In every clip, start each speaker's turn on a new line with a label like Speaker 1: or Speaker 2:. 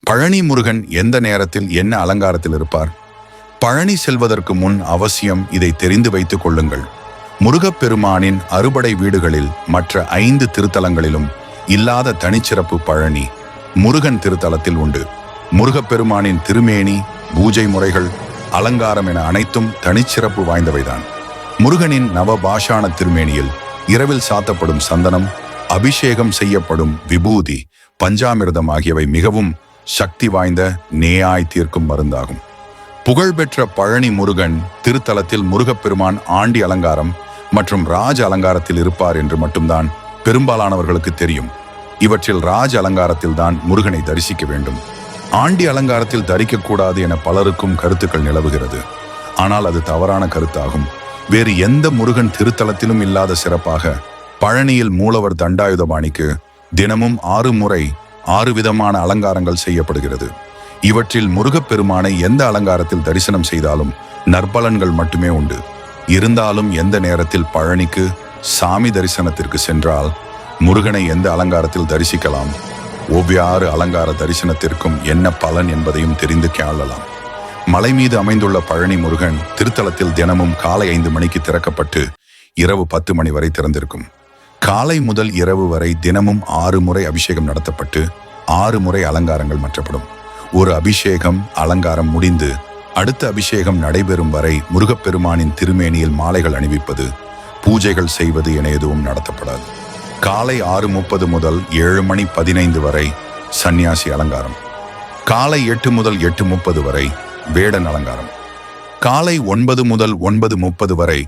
Speaker 1: பழனி முருகன் எந்த நேரத்தில் என்ன அலங்காரத்தில் இருப்பார்? பழனி செல்வதற்கு முன் அவசியம் இதை தெரிந்து வைத்துக் கொள்ளுங்கள். முருகப்பெருமானின் அறுபடை வீடுகளில் மற்ற 5 திருத்தலங்களிலும் இல்லாத தனிச்சிறப்பு பழனி முருகன் திருத்தலத்தில் உண்டு. முருகப்பெருமானின் திருமேனி, பூஜை முறைகள், அலங்காரம் என அனைத்தும் தனிச்சிறப்பு வாய்ந்தவைதான். முருகனின் நவபாஷாண திருமேனியில் இரவில் சாத்தப்படும் சந்தனம், அபிஷேகம் செய்யப்படும் விபூதி, பஞ்சாமிர்தம் ஆகியவை மிகவும் சக்தி வாய்ந்த நேயாய் தீர்க்கும் மருந்தாகும். புகழ்பெற்ற பழனி முருகன் திருத்தலத்தில் முருகப்பெருமான் ஆண்டி அலங்காரம் மற்றும் ராஜ அலங்காரத்தில் இருப்பார் என்று மட்டும்தான் பெரும்பாலானவர்களுக்கு தெரியும். இவற்றில் ராஜ அலங்காரத்தில் தான் முருகனை தரிசிக்க வேண்டும். ஆண்டி அலங்காரத்தில் தரிக்கக்கூடாது என பலருக்கும் கருத்துக்கள் நிலவுகிறது. ஆனால் அது தவறான கருத்தாகும். வேறு எந்த முருகன் திருத்தலத்திலும் இல்லாத சிறப்பாக பழனியில் மூலவர் தண்டாயுதபாணிக்கு தினமும் 6 முறை 6 விதமான அலங்காரங்கள் செய்யப்படுகிறது. இவற்றில் முருகப்பெருமானை எந்த அலங்காரத்தில் தரிசனம் செய்தாலும் நற்பலன்கள் மட்டுமே உண்டு. இருந்தாலும் எந்த நேரத்தில் பழனிக்கு சாமி தரிசனத்திற்கு சென்றால் முருகனை எந்த அலங்காரத்தில் தரிசிக்கலாம், ஒவ்வாறு அலங்கார தரிசனத்திற்கும் என்ன பலன் என்பதையும் தெரிந்து கேளலாம். மலை மீது அமைந்துள்ள பழனி முருகன் திருத்தலத்தில் தினமும் காலை 5 மணிக்கு திறக்கப்பட்டு இரவு 10 மணி வரை திறந்திருக்கும். காலை முதல் இரவு வரை தினமும் 6 முறை அபிஷேகம் நடத்தப்பட்டு 6 முறை அலங்காரங்கள் மாற்றப்படும். ஒரு அபிஷேகம் அலங்காரம் முடிந்து அடுத்த அபிஷேகம் நடைபெறும் வரை முருகப்பெருமானின் திருமேனியில் மாலைகள் அணிவிப்பது, பூஜைகள் செய்வது என எதுவும் நடத்தப்படாது. காலை 6:30 முதல் 7 மணி 15 வரை சந்நியாசி அலங்காரம். காலை 8 முதல் 8:30 வரை வேடன் அலங்காரம். காலை 9 முதல் 9:30 வரை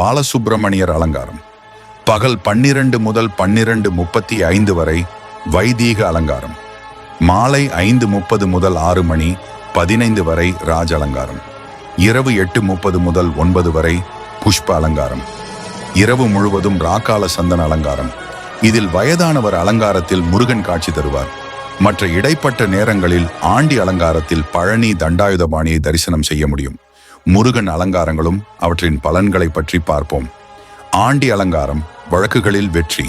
Speaker 1: பாலசுப்பிரமணியர் அலங்காரம். பகல் 12 முதல் 12:35 வரை வைதீக அலங்காரம். மாலை 5:30 முதல் 6 மணி 15 வரை ராஜ அலங்காரம். இரவு 8:30 முதல் 9 வரை புஷ்ப அலங்காரம். இரவு முழுவதும் ராக்கால சந்தன அலங்காரம். இதில் வயதானவர் அலங்காரத்தில் முருகன் காட்சி தருவார். மற்ற இடைப்பட்ட நேரங்களில் ஆண்டி அலங்காரத்தில் பழனி தண்டாயுதபாணியை தரிசனம் செய்ய முடியும். முருகன் அலங்காரங்களும் அவற்றின் பலன்களை பற்றி பார்ப்போம். ஆண்டி அலங்காரம் வழக்குகளில் வெற்றி.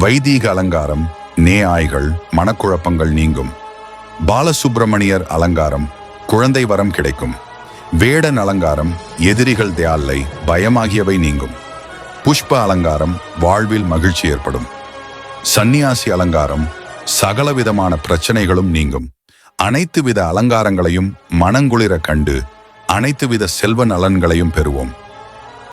Speaker 1: வைதீக அலங்காரம் நேயாய்கள், மனக்குழப்பங்கள் நீங்கும். பாலசுப்பிரமணியர் அலங்காரம் குழந்தை வரம் கிடைக்கும். வேடன் அலங்காரம் எதிரிகள் தியால்லை, பயமாகியவை நீங்கும். புஷ்ப அலங்காரம் வாழ்வில் மகிழ்ச்சி ஏற்படும். சந்நியாசி அலங்காரம் சகலவிதமான பிரச்சனைகளும் நீங்கும். அனைத்து வித அலங்காரங்களையும் மனங்குளிர கண்டு அனைத்து வித செல்வ நலன்களையும் பெறுவோம்.